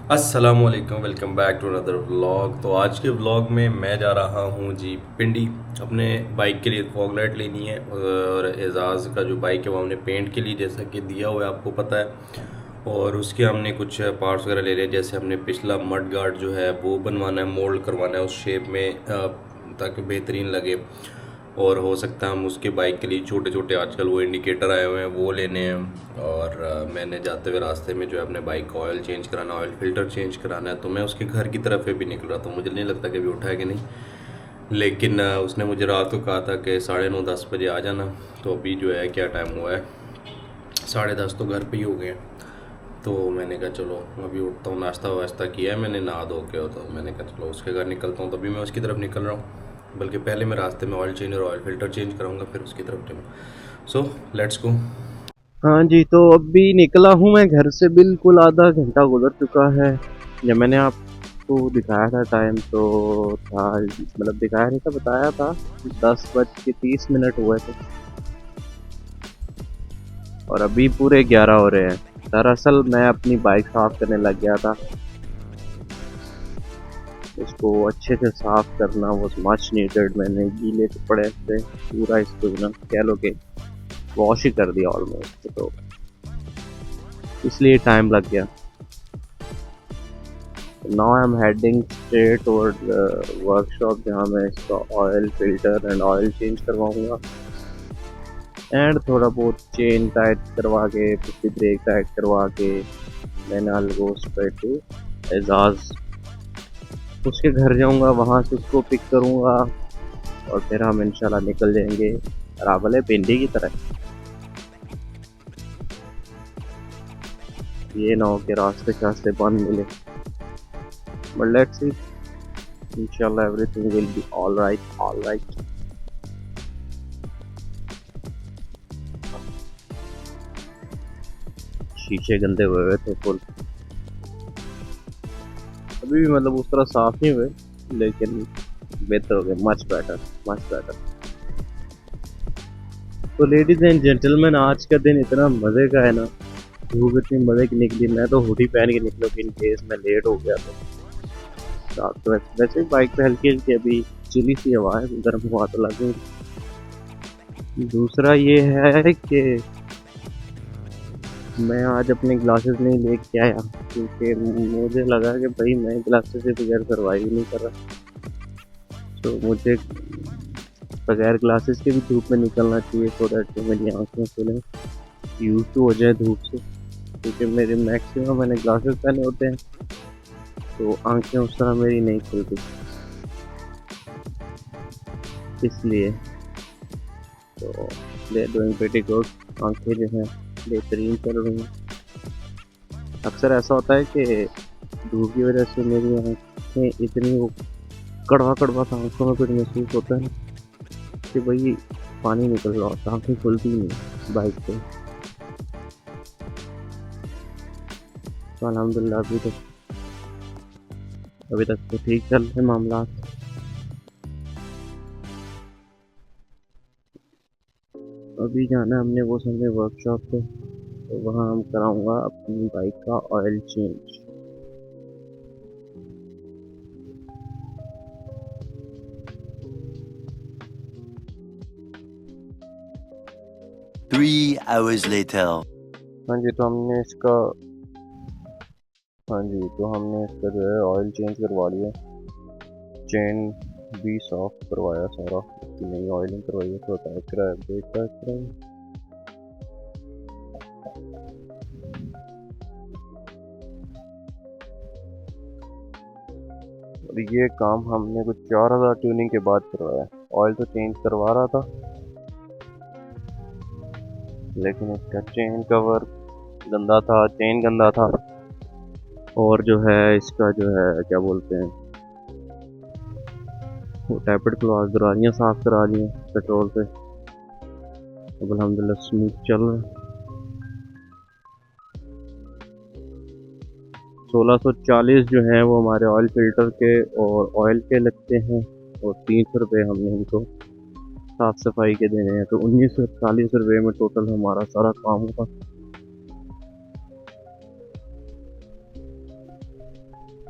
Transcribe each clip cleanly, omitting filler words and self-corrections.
अस्सलामुअलैकुम, welcome back to another vlog. तो आज के व्लॉग में मैं जा रहा हूँ जी पिंडी। अपने बाइक के लिए फॉग लाइट लेनी है और एजाज़ का जो बाइक है वो हमने पेंट के लिए जैसा कि दिया हुआ है आपको पता है। और उसके हमने कुछ पार्ट्स वगैरह ले लिए, जैसे हमने पिछला मड गार्ड जो है वो बनवाना है, मोल्ड करवाना है उस शेप में ताकि बेहतरीन लगे। और हो सकता है हम उसके बाइक के लिए छोटे छोटे आजकल वो इंडिकेटर आए हुए हैं वो लेने हैं। और मैंने जाते हुए रास्ते में जो है अपने बाइक का ऑयल चेंज कराना, ऑयल फिल्टर चेंज कराना है। तो मैं उसके घर की तरफ भी निकल रहा था, मुझे नहीं लगता कि अभी उठा है कि नहीं। लेकिन उसने मुझे रात को कहा था कि 9:30-10 बजे आ जाना। तो अभी जो है क्या टाइम हुआ है, 10:30 तो घर पे ही हो गए हैं। तो मैंने कहा चलो अभी उठता हूँ, नाश्ता वाश्ता किया है मैंने, नहा धो के। तो मैंने कहा चलो उसके घर निकलता हूँ। तो अभी मैं उसकी तरफ निकल रहा हूँ, बल्कि पहले मैं रास्ते में ऑयल चेंज और ऑयल फिल्टर चेंज कराऊंगा फिर उसकी तरफ जाऊँगा। So let's go. हाँ जी, तो अभी निकला हूँ मैं घर से। बिल्कुल आधा घंटा गुजर चुका है। जब मैंने आपको दिखाया था टाइम तो था, मतलब दिखाया नहीं था, बताया था 10:30 हुए थे और अभी पूरे 11 हो रहे हैं। दरअसल मैं अपनी बाइक साफ करने लग गया था। इसको अच्छे से साफ करना वॉज मच नीडेड। मैंने गीले कपड़े से पूरा इसको कह लो कि वॉश ही कर दिया ऑलमोस्ट, तो इसलिए टाइम लग गया। Now I'm heading straight toward the workshop जहाँ मैं इसका oil filter and oil change करवाऊंगा एंड थोड़ा बहुत चेन टाइट करवा के, पिछली ब्रेक टाइट करवा के then I'll go straight to Aijaz. उसके घर जाऊंगा, वहाँ से उसको पिक करूंगा और फिर हम इंशाल्लाह निकल जाएंगे रावले पिंडी की तरफ। ये ना हो कि रास्ते बंद मिले, बट लेट्स सी, इंशाल्लाह everything will be all right. शीशे गंदे हुए थे फुल, अभी भी मतलब उस तरह साफ नहीं हुए, लेकिन बेहतर हो गए, मच बेटर, मच बेटर। तो लेडीज एंड जेंटलमैन, आज का दिन इतना मज़े का है ना, धूप इतनी मज़े की निकली। मैं तो हुडी पहन के निकला कि इन केस मैं लेट हो गया तो रात को। वैसे बाइक पे हल्की हल्की अभी चिली सी हवा है, गर्म हवा तो लगी। दूसरा ये है कि मैं आज अपने ग्लासेस नहीं लेके आया, क्योंकि मुझे लगा कि भाई मैं ग्लासेस से बगैर सर्वाइव नहीं कर रहा। तो मुझे बगैर ग्लासेस के भी धूप में निकलना चाहिए, सो दैट मेरी आंखें खुलें, यूज टू हो जाए धूप से। क्योंकि मेरे मैक्सिमम मैंने ग्लासेस पहने होते हैं तो आंखें उस तरह मेरी नहीं खुलती, इसलिए तो दे डूइंग प्रीटी गुड। आंखें जो हैं बेहतरीन चल रही हैं। अक्सर ऐसा होता है कि धूप की वजह से मेरी आंखें इतनी वो कड़वा कड़वा सा आंखों में कुछ महसूस होता है कि भाई पानी निकल रहा होता, आंखें खुलती ही नहीं बाइक पे। तो अल्हम्दुलिल्लाह अभी तक तो ठीक चल रहे मामला। अभी जाना है हमने वो समझे वर्कशॉप पे, तो वहाँ हम कराऊंगा अपनी बाइक का ऑयल चेंज। 3 hours later. हाँ जी, तो हमने इसका हाँ जी, तो हमने इसका जो है ऑयल चेंज करवा लिया, चेन भी साफ करवाया सारा, कि नई ऑयलिंग करवाई है, तो टाइट कराया, ब्रेक टाइट कराया। और ये काम हमने कुछ 4,000 ट्यूनिंग के बाद करवाया। ऑयल तो चेंज करवा रहा था, लेकिन इसका चेन कवर गंदा था, चेन गंदा था, और जो है इसका जो है क्या बोलते हैं, वो टैपेड क्लॉथ दरारियाँ साफ करा ली हैं पेट्रोल से। अब अल्हम्दुलिल्लाह स्मूथ चल रहा है। 1640 जो हैं वो हमारे ऑयल फिल्टर के और ऑयल के लगते हैं, और 300 रुपये हमने इनको साफ सफाई के देने हैं। तो 1940 रुपये में टोटल हमारा सारा काम होगा।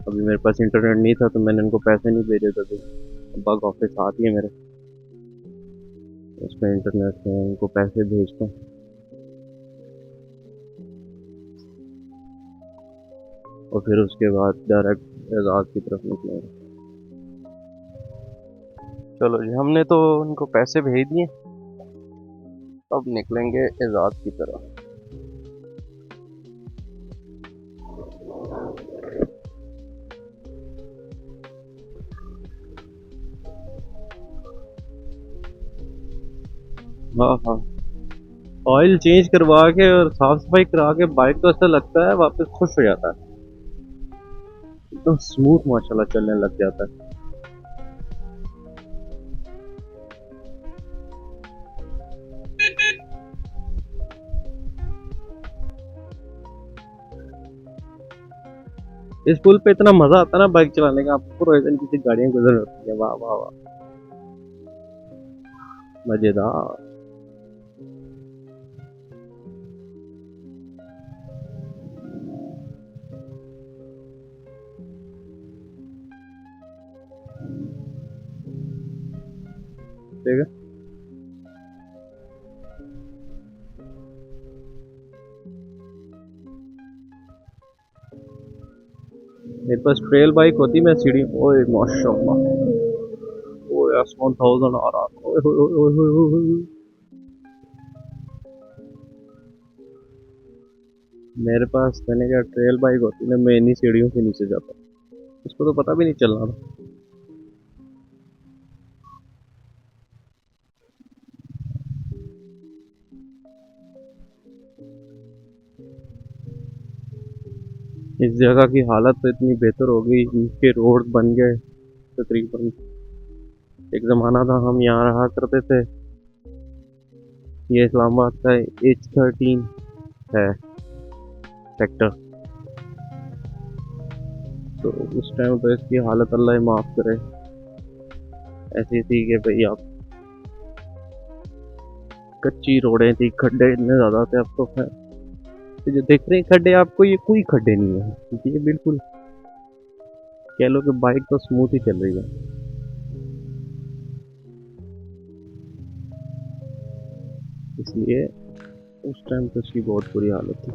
अभी मेरे पास इंटरनेट नहीं था तो मैंने उनको पैसे नहीं भेजे थे, तो बग ऑफिस आती है मेरे, उसमें इंटरनेट से उनको पैसे भेजता हूँ और फिर उसके बाद डायरेक्ट एजाज की तरफ निकलेंगे। चलो जी, हमने तो उनको पैसे भेज दिए, अब निकलेंगे एजाज की तरफ। हाँ हाँ, ऑयल चेंज करवा के और साफ सफाई करा के बाइक तो ऐसा लगता है वापस खुश हो जाता है, एकदम स्मूथ माशाल्लाह चलने लग जाता है। इस पुल पे इतना मजा आता है ना बाइक चलाने का, आपको रोज दिन किसी गाड़ियां गुजर होती है, वाह वाह वाह, मजेदार। ठीक है, मेरे पास ट्रेल बाइक होती, मैं सीढ़ी, ओए माशाल्लाह, ओए एस 1000 आ रहा, ओए ओए ओए ओए ओए ओए। मेरे पास मैंने क्या ट्रेल बाइक होती ना, मैं इन्हीं सीढ़ियों से नीचे जाता, उसको तो पता भी नहीं चलना था। इस जगह की हालत तो इतनी बेहतर हो गई, इनके रोड बन गए तकरीबन। एक जमाना था हम यहाँ रहा करते थे, ये इस्लामाबाद का H13 है सेक्टर, तो उस टाइम तो इसकी हालत अल्लाह ही माफ़ करे, ऐसी थी कि भाई आप, कच्ची रोडें थी, खड्डे इतने ज़्यादा थे, अब तो खैर, तो जो देख रहे हैं खड्डे आपको, ये कोई खड्डे नहीं है, ये बिल्कुल कह लो कि बाइक तो स्मूथ ही चल रही है। इसलिए उस टाइम तो इसकी बहुत बुरी हालत थी।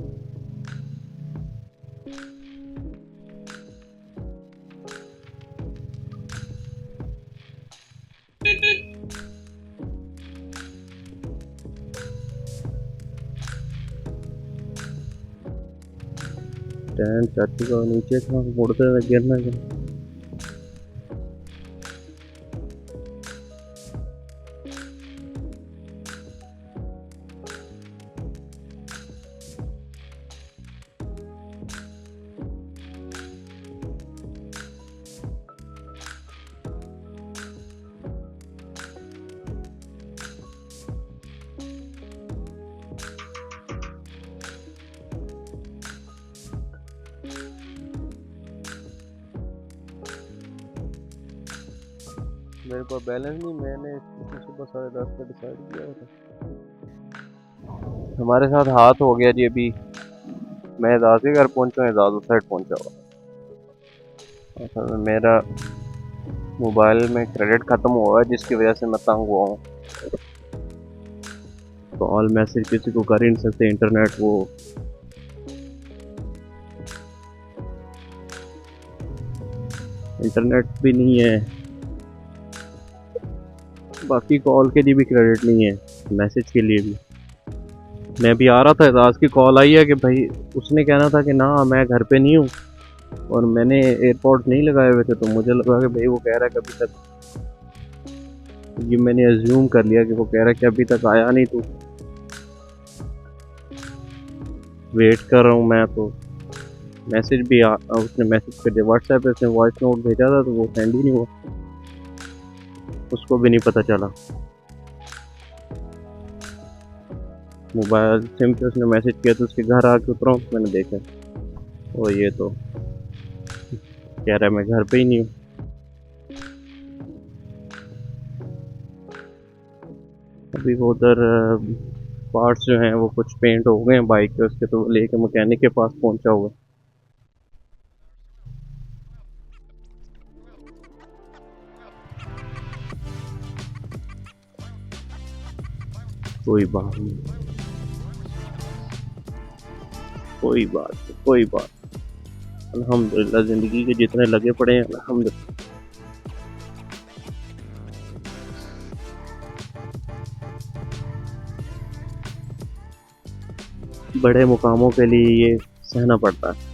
10 चाची को नीचे था, मुड़ते हुए गिरना था। मेरे पास बैलेंस नहीं, मैंने सुबह 10:30 का डिसाइड किया था। हमारे साथ हाथ हो गया जी, अभी मैं एजाज के घर पहुंचा, एजाज उस साइड पहुंचा हुआ। असल में मेरा मोबाइल में क्रेडिट ख़त्म हुआ है, जिसकी वजह से मैं तंग हुआ हूँ, कॉल मैसेज किसी को कर ही नहीं सकते, इंटरनेट वो इंटरनेट भी नहीं है, बाकी कॉल के लिए भी क्रेडिट नहीं है, मैसेज के लिए भी। मैं भी आ रहा था, एजाज की कॉल आई है कि भाई, उसने कहना था कि ना मैं घर पे नहीं हूँ, और मैंने एयरपोर्ट नहीं लगाए हुए थे, तो मुझे लगा कि भाई वो कह रहा है कि अभी तक, ये मैंने अज्यूम कर लिया कि वो कह रहा है कि अभी तक आया नहीं, तो वेट कर रहा हूँ मैं। तो मैसेज भी उसने मैसेज कर दिया व्हाट्सएप पे, उसने वॉइस नोट भेजा था तो वो सेंड ही नहीं हुआ, उसको भी नहीं पता चला। मोबाइल सिम पे उसने मैसेज किया तो उसके घर आके उतरा हूँ, मैंने देखा और ये तो कह रहा है मैं घर पे ही नहीं हूँ। अभी वो उधर पार्ट्स जो हैं वो कुछ पेंट हो गए हैं बाइक के उसके, तो लेके मैकेनिक के पास पहुंचा हुआ। कोई बात नहीं, कोई बात नहीं, कोई बात। अल्हम्दुलिल्लाह जिंदगी के जितने लगे पड़े हैं अल्हम्दुलिल्लाह। बड़े मुकामों के लिए ये सहना पड़ता है,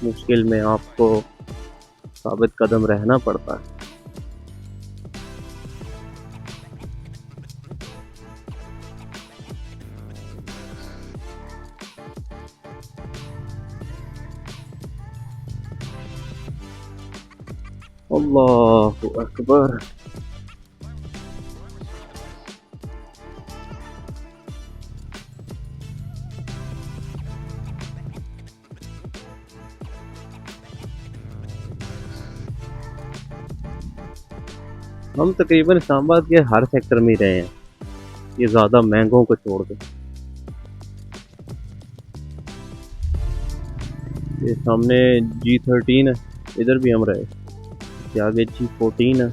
मुश्किल में आपको साबित कदम रहना पड़ता है। अल्लाहु अकबर। हम तकरीबन इस्लामाबाद के हर सेक्टर में ही रहे हैं, ये ज़्यादा महंगों को छोड़ के। ये सामने G13 है, इधर भी हम रहे। इसके आगे G14 है,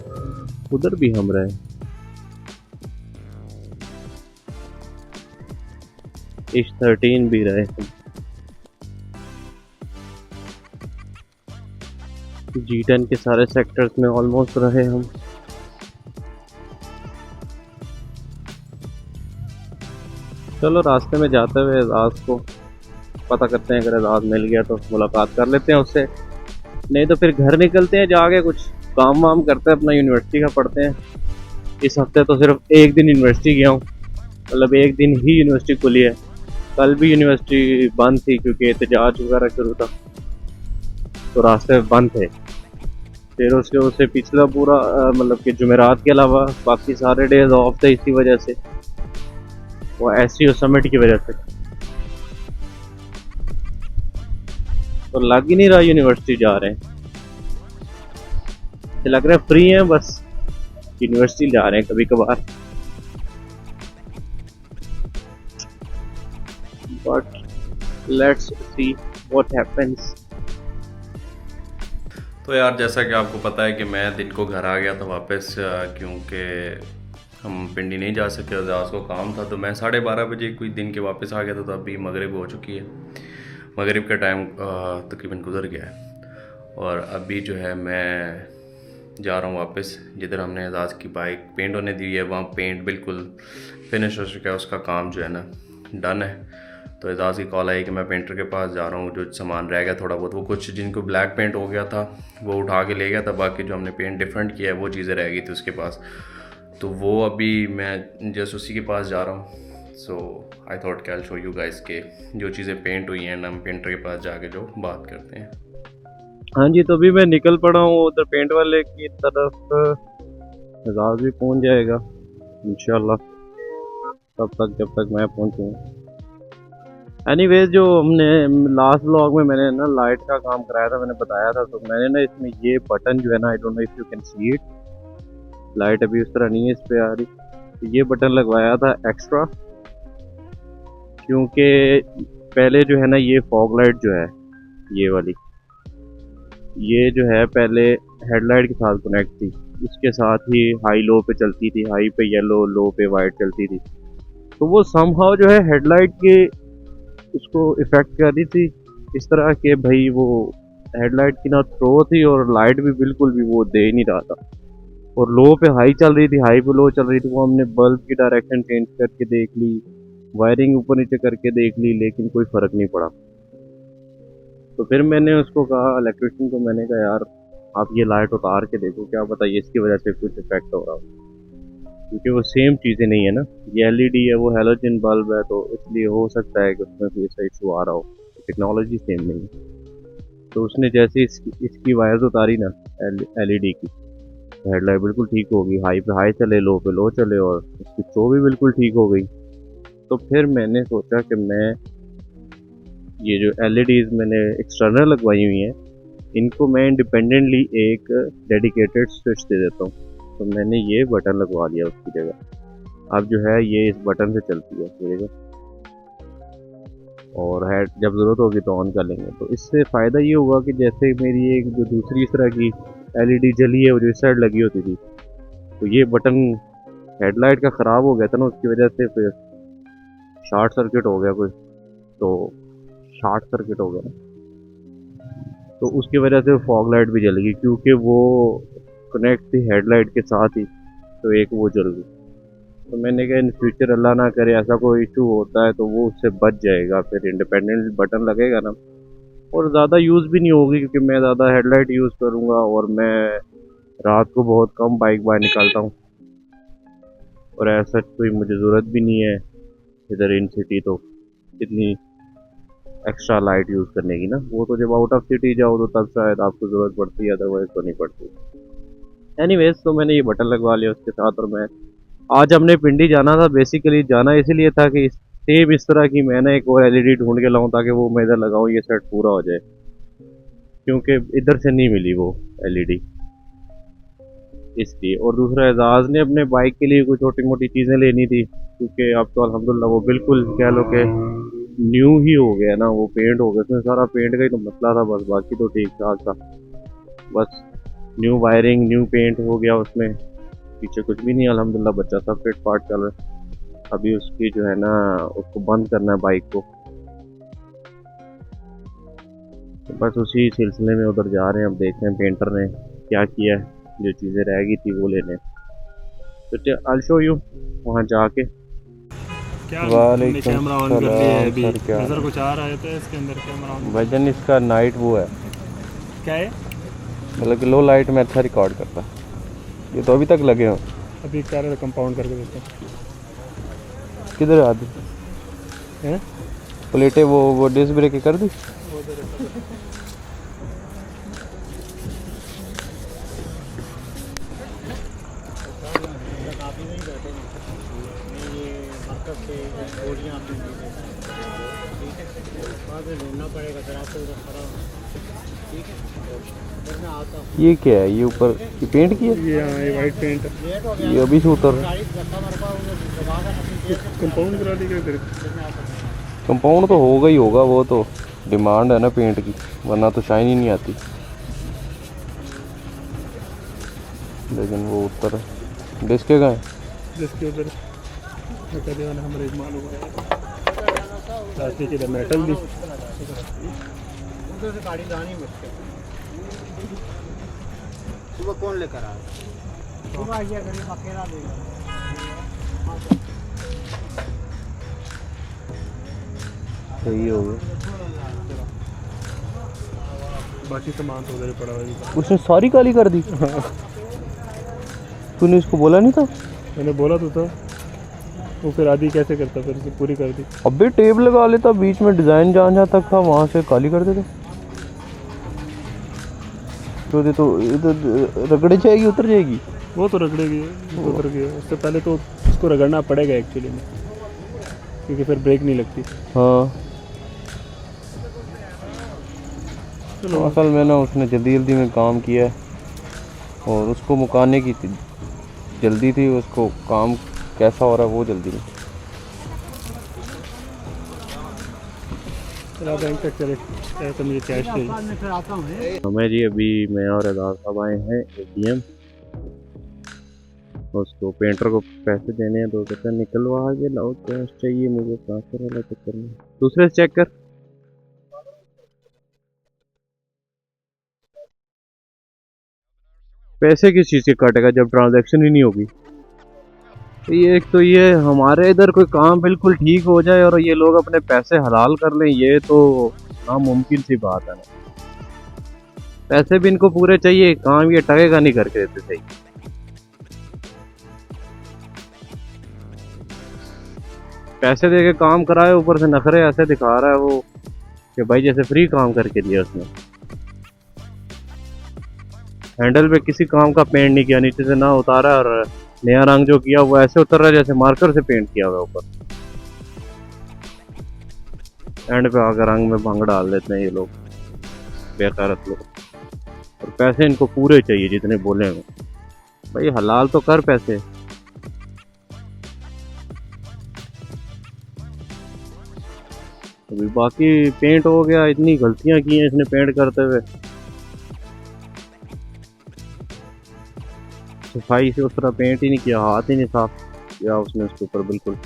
उधर भी हम रहे। H13 भी रहे हम। G10 के सारे सेक्टर्स में ऑलमोस्ट रहे हम। चलो रास्ते में जाते हुए एजाज को पता करते हैं, अगर एजाज मिल गया तो मुलाकात कर लेते हैं उससे, नहीं तो फिर घर निकलते हैं, जाके कुछ काम वाम करते हैं, अपना यूनिवर्सिटी का पढ़ते हैं। इस हफ्ते तो सिर्फ एक दिन यूनिवर्सिटी गया हूँ, मतलब एक दिन ही यूनिवर्सिटी खुली है। कल भी यूनिवर्सिटी बंद थी क्योंकि एहतजाज वगैरह शुरू था, तो रास्ते बंद थे। फिर उससे पिछला पूरा मतलब कि जुमेरात के अलावा बाकी सारे डेज ऑफ थे, इसी वजह से, वो SCO समिट की वजह से। तो लग ही नहीं रहा यूनिवर्सिटी जा रहे हैं, लग रहा है फ्री हैं, बस यूनिवर्सिटी जा रहे हैं कभी कभार। But let's see what happens. तो यार जैसा कि आपको पता है कि मैं दिन को घर आ गया था वापस, क्योंकि हम पिंडी नहीं जा सके, एजाज को काम था। तो मैं 12:30 बजे कोई दिन के वापस आ गया था, तो अभी मगरिब हो चुकी है, मगरिब का टाइम तकरीबन गुजर गया है। और अभी जो है मैं जा रहा हूँ वापस, जिधर हमने एजाज की बाइक पेंट होने दी है, वहाँ पेंट बिल्कुल फिनिश हो चुका है, उसका काम जो है ना डन है। तो एजाज की कॉल आई कि मैं पेंटर के पास जा रहा हूँ, जो सामान रह गया थोड़ा बहुत, वो कुछ जिनको ब्लैक पेंट हो गया था वो उठा के ले गया था, बाकी जो हमने पेंट डिफरेंट किया है वो चीज़ें रह गई थी उसके पास। तो वो अभी मैं जस्ट उसी के पास जा रहा हूँ। सो आई थॉट कि आई शो यू गाइस के जो चीज़ें पेंट हुई हैं, हम पेंटर के पास जाके जो बात करते हैं। हाँ जी, तो अभी मैं निकल पड़ा हूँ उधर पेंट वाले की तरफ। एजाज भी पहुँच जाएगा इंशाल्लाह तब तक, जब तक मैं पहुँचूँ। एनीवेज, जो हमने लास्ट व्लॉग में मैंने ना लाइट का काम कराया था, मैंने बताया था, तो मैंने ना इसमें ये बटन जो है ना, I don't know if you can see it, light अभी उस तरह नहीं है इस पे आ रही, तो ये बटन लगवाया था एक्स्ट्रा, क्योंकि पहले जो है ना ये फॉग लाइट जो है ये वाली, ये जो है पहले हेडलाइट के साथ कनेक्ट थी, उसके साथ ही हाई लो पे चलती थी, हाई पे येलो, लो पे वाइट चलती थी। तो वो समहाउ जो है हेडलाइट के उसको इफेक्ट कर रही थी इस तरह के, भाई वो हेडलाइट की ना थ्रो थी और लाइट भी बिल्कुल भी वो दे नहीं रहा था, और लो पे हाई चल रही थी, हाई पे लो चल रही थी। वो हमने बल्ब की डायरेक्शन चेंज करके देख ली, वायरिंग ऊपर नीचे करके देख ली, लेकिन कोई फ़र्क नहीं पड़ा। तो फिर मैंने उसको कहा, इलेक्ट्रिशियन को, मैंने कहा यार आप ये लाइट उतार के देखो, क्या पता ये इसकी वजह से कुछ इफेक्ट हो रहा हो, क्योंकि वो सेम चीज़ें नहीं है ना, ये LED है, वो हैलोजन बल्ब है, तो इसलिए हो सकता है कि उसमें कोई ऐसा इशू आ रहा हो, टेक्नोलॉजी सेम नहीं है। तो उसने जैसे इसकी वायर्स उतारी ना LED की, तो हेडलाइट बिल्कुल ठीक हो गई, हाई पे हाई चले, लो पे लो चले, और उसकी थ्रो भी बिल्कुल ठीक हो गई। तो फिर मैंने सोचा कि मैं ये जो LEDs मैंने एक्सटर्नल लगवाई हुई हैं, इनको मैं इंडिपेंडेंटली एक डेडिकेटेड स्विच दे देता हूँ। तो मैंने ये बटन लगवा लिया उसकी जगह। अब जो है ये इस बटन से चलती है ये जगह, और है जब ज़रूरत होगी तो ऑन कर लेंगे। तो इससे फ़ायदा ये हुआ कि जैसे मेरी एक जो दूसरी इस तरह की LED जली है, वो जो इस साइड लगी होती थी, तो ये बटन हेडलाइट का ख़राब हो गया था ना, उसकी वजह से फिर शॉर्ट सर्किट हो गया कोई, तो शॉर्ट सर्किट हो गया ना, तो उसकी वजह से फॉग लाइट भी जल गई, क्योंकि वो कनेक्ट थी हेडलाइट के साथ ही, तो एक वो जल गई। तो मैंने कहा इन फ्यूचर अल्लाह ना करे ऐसा कोई इशू होता है तो वो उससे बच जाएगा, फिर इंडिपेंडेंट बटन लगेगा ना, और ज़्यादा यूज़ भी नहीं होगी क्योंकि मैं ज़्यादा हेडलाइट यूज़ करूँगा, और मैं रात को बहुत कम बाइक बाहर निकालता हूँ, और ऐसा कोई मुझे ज़रूरत भी नहीं है इधर इन सिटी तो इतनी एक्स्ट्रा लाइट यूज़ करने की ना। वो तो जब आउट ऑफ सिटी जाओ तो तब शायद आपको ज़रूरत पड़ती है, अदरवाइज तो नहीं पड़ती। एनीवेज, तो मैंने ये बटन लगवा लिया उसके साथ, और मैं आज हमने पिंडी जाना था। बेसिकली जाना इसलिए था कि सेम इस तरह की मैं ना एक और एलईडी ढूंढ के लाऊं ताकि वो मैं इधर लगाऊं, ये सेट पूरा हो जाए, क्योंकि इधर से नहीं मिली वो एलईडी इसलिए। और दूसरा, एजाज ने अपने बाइक के लिए कुछ छोटी मोटी चीज़ें लेनी थी, क्योंकि अब तो अल्हम्दुलिल्लाह वो बिल्कुल कह लो कि न्यू ही हो गया ना, वो पेंट हो गया, उसमें सारा पेंट का ही तो मसला था बस, बाकी तो ठीक ठाक था। बस न्यू वायरिंग न्यू पेंट हो गया उसमें, पीछे कुछ भी नहीं अल्हम्दुलिल्लाह, बच्चा सब फिट पार्ट चल रहा है। अभी उसकी जो है ना, उसको बंद करना है बाइक को, तो बस उसी सिलसिले में उधर जा रहे हैं। अब देखते हैं पेंटर ने क्या किया है, जो चीज़ें रह गई थी वो लेने, तो आई शो यू वहाँ जाके। क्या तुमने कैमरा ऑन कर लिया है अभी? नजर कुछ आ रहा है तो इसके अंदर कैमरा ऑन। वजन इसका नाइट वो है, क्या है? मतलब कि लो लाइट में अच्छा रिकॉर्ड करता है। ये तो अभी तक लगे हो, अभी क्या रहा है, कंपाउंड करके देते हैं। किधर आदि हैं प्लेटें वो डिस्क ब्रेक कर दी। ये क्या है, ये ऊपर ये पेंट किया, ये वाइट पेंट है। ये अभी से उतर कंपाउंड करा दी क्या? कंपाउंड तो होगा ही होगा, वो तो डिमांड है ना पेंट की, वरना तो शाइन ही नहीं आती। लेकिन वो उतर डिस्क कहाँ है, जिसके उधर हमारे मालूम है प्लास्टिक इधर मेटल भी उधर से गाड़ी जानी मुझसे। सुबह कौन लेकर आया? सुबह आइए, गरीब अकेला देगा। सही हो गया। बाकी सामान तो उधर ही पड़ा हुआ है। उसने सारी काली कर दी। तूने इसको बोला नहीं था? मैंने बोला तो था, वो फिर आधी कैसे करता, फिर उसे पूरी कर दी। अबे टेप लगा लेता, बीच में डिजाइन जहाँ तक था वहां से काली कर देता, तो ये तो रगड़ जाएगी, उतर जाएगी। वो तो रगड़ेगी, उतर गई। उससे पहले तो उसको रगड़ना पड़ेगा एक्चुअली में, क्योंकि फिर ब्रेक नहीं लगती। हाँ चलो, असल में ना उसने जल्दी जल्दी में काम किया है, और उसको मुकाने की जल्दी थी, उसको काम कैसा हो रहा है वो जल्दी नहीं। चलो बैंक तक चले, तो मुझे कैश चाहिए। हमें जी अभी मैं और एजाज साहब आए हैं ATM, उसको पेंटर को पैसे देने हैं, तो कहते हैं निकलवा के लाओ, कैश चाहिए मुझे, ट्रांसफर वाला चक्कर में। दूसरे से चेक कर, पैसे किस चीज़ के कटेगा जब ट्रांजैक्शन ही नहीं होगी। ये एक तो ये हमारे इधर कोई काम बिल्कुल ठीक हो जाए और ये लोग अपने पैसे हलाल कर लें, ये तो नामुमकिन सी बात है ना। पैसे भी इनको पूरे चाहिए, काम ये टकेगा नहीं करके देते सही। पैसे दे के काम कराए, ऊपर से नखरे ऐसे दिखा रहा है वो कि भाई जैसे फ्री काम करके दिया उसने। हैंडल पे किसी काम का पेंट नहीं किया, नीचे से ना उतारा, और नया रंग जो किया वो ऐसे उतर रहा है जैसे मार्कर से पेंट किया हुआ ऊपर। एंड पे आकर रंग में भंग डाल देते हैं ये लोग, बेकारत लोग। और पैसे इनको पूरे चाहिए जितने बोले हैं। भाई हलाल तो कर पैसे। अभी बाकी पेंट हो गया, इतनी गलतियां की हैं इसने पेंट करते हुए, सफाई से उस तरह पेंट ही नहीं किया, हाथ ही नहीं साफ। या उसने उसके ऊपर बिल्कुल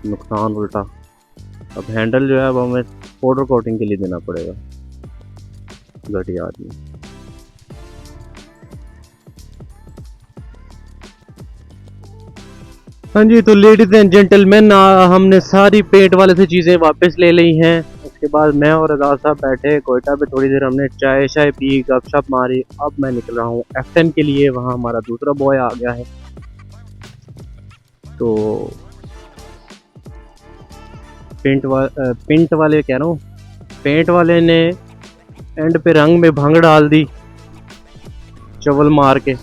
नुकसान उल्टा। अब हैंडल जो है अब हमें पाउडर कोटिंग के लिए देना पड़ेगा, घटिया आदमी। हाँ जी, तो लेडीज एंड जेंटलमैन, हमने सारी पेंट वाले से चीज़ें वापस ले ली हैं। उसके बाद मैं और आजाद साहब बैठे कोयटा पे, थोड़ी देर हमने चाय शाय पी, गपशप मारी। अब मैं निकल रहा हूँ F10 के लिए, वहाँ हमारा दूसरा बॉय आ गया है। तो पेंट वाले कह रहा हूँ, पेंट वाले ने एंड पे रंग में भंग डाल दी चवल मार के।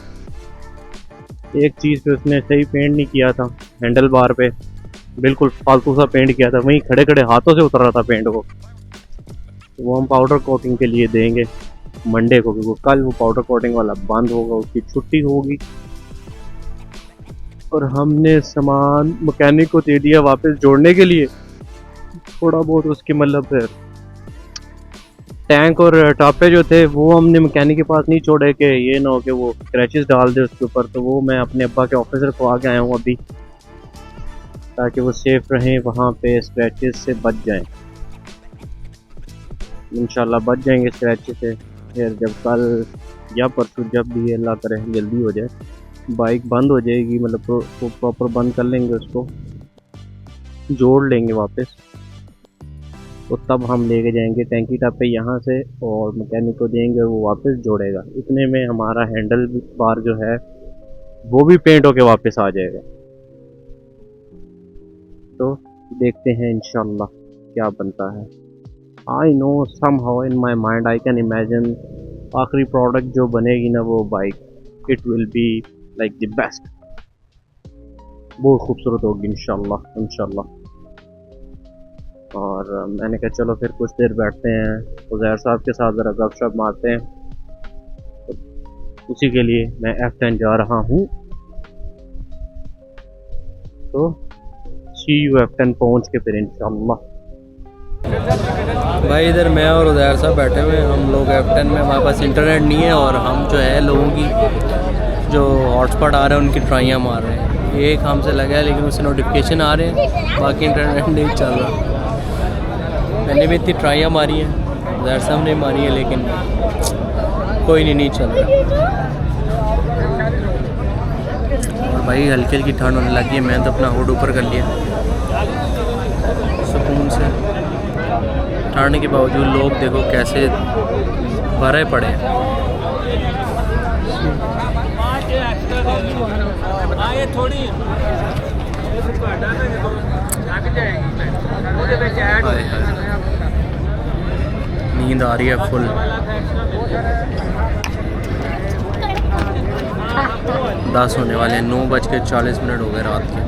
एक चीज़ पे उसने सही पेंट नहीं किया था, हैंडल बार पे बिल्कुल फालतू सा पेंट किया था, वहीं खड़े खड़े हाथों से उतर रहा था पेंट को। तो वो हम पाउडर कोटिंग के लिए देंगे मंडे को, क्योंकि कल वो पाउडर कोटिंग वाला बंद होगा, उसकी छुट्टी होगी। और हमने सामान मैकेनिक को दे दिया वापस जोड़ने के लिए। थोड़ा बहुत उसकी मतलब फिर टैंक और टापे जो थे वो हमने मैकेनिक के पास नहीं छोड़े कि ये ना हो कि वो क्रैचेस डाल दे उसके ऊपर। तो वो मैं अपने अब्बा के ऑफिसर को आके आया हूँ अभी, ताकि वो सेफ रहें, वहाँ पे स्क्रैचेस से बच जाएं। इंशाल्लाह बच जाएंगे स्क्रैचेस से। फिर जब कल या परसों, जब भी अल्लाह करे जल्दी हो जाए, बाइक बंद हो जाएगी, मतलब प्रॉपर बंद कर लेंगे, उसको जोड़ लेंगे वापस। तो तब हम लेके जाएंगे टैंकी टापे यहाँ से और मैकेनिक को देंगे, वो वापस जोड़ेगा। इतने में हमारा हैंडल बार जो है वो भी पेंट होके वापस आ जाएगा। तो देखते हैं इंशाल्लाह क्या बनता है। I know somehow in my mind I can imagine आखिरी प्रोडक्ट जो बनेगी ना वो bike, it will be like the best, बहुत खूबसूरत होगी इंशाल्लाह इंशाल्लाह। और मैंने कहा चलो फिर कुछ देर बैठते हैं, उज़ैर साहब के साथ ज़रा गपशप मारते हैं। तो उसी के लिए मैं F10 जा रहा हूँ। तो सी यू F10 पहुँच के फिर इंशाल्लाह। भाई इधर मैं और उज़ैर साहब बैठे हुए हैं, हम लोग F10 में, हमारे पास इंटरनेट नहीं है और हम जो है लोगों की जो हॉटस्पॉट आ रहे हैं उनकी ट्राइयाँ मार रहे हैं। एक हमसे लगा है लेकिन उससे नोटिफिकेशन आ रहे हैं, बाकी इंटरनेट नहीं चल रहा। मैंने भी इतनी ट्राइयाँ मारी हैं, उज़ैर साहब ने मारी है, लेकिन कोई नहीं चल रहा। और भाई हल्की हल्की ठंड होने लगी है, मैंने तो अपना हुड ऊपर कर लिया सुकून से। ठंड के बावजूद लोग देखो कैसे भरे पड़े हैं। नींद आ रही है फुल। 10 होने वाले हैं, 9:40 हो गए रात के।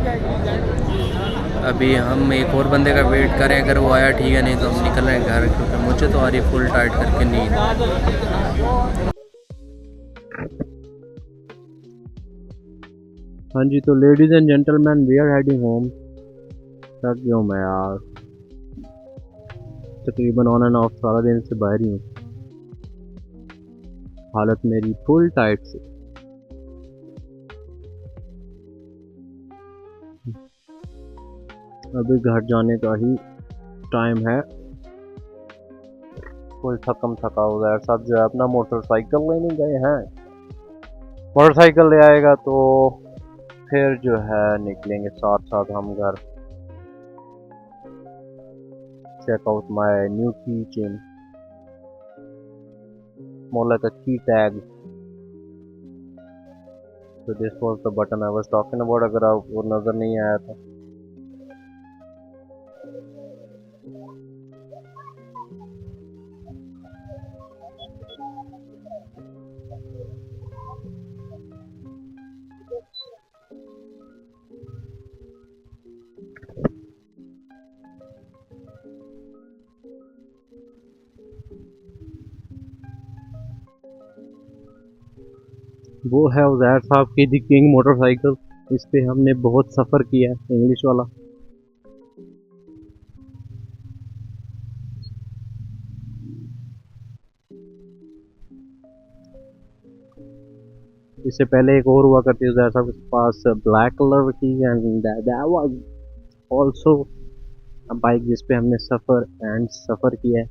अभी हम एक और बंदे का वेट करें, अगर वो आया ठीक है, नहीं तो हम निकल रहे हैं घर, क्योंकि मुझे तो आ रही फुल टाइट करके नींद। हाँ जी, तो ladies and gentleman, we are heading home. थक गया हूँ मैं यार, तकरीबन ऑन एंड ऑफ सारा दिन से बाहर ही हूँ। हालत मेरी फुल टाइट से। अभी घर जाने का ही टाइम है। कोई थकम थका हो यार, सब जो है अपना मोटरसाइकिल लेने गए हैं। मोटरसाइकिल ले आएगा तो फिर जो है निकलेंगे साथ साथ हम घर। Check out my new keychain, more like a key tag. So this was the button I was talking about, अगर आपको नज़र नहीं आया था। वो है उज़ैर साहब की दी किंग मोटरसाइकिल। इस पे हमने बहुत सफ़र किया है, इंग्लिश वाला। इससे पहले एक और हुआ करती थी ऐसा के पास ब्लैक कलर की, and that was also bike जिस पे हमने सफ़र किया है।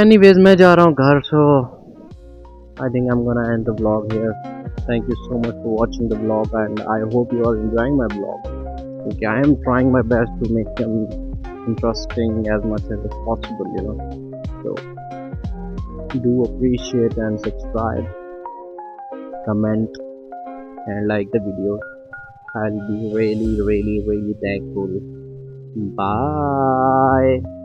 एनीवेज मैं जा रहा हूँ घर, so I think I am gonna end the vlog here. Thank you so much for watching the vlog and I hope you are enjoying my vlog, क्योंकि I am trying my best to make them interesting as much as possible, you know. So do appreciate and subscribe, comment and like the video. I'll be really thankful. Bye.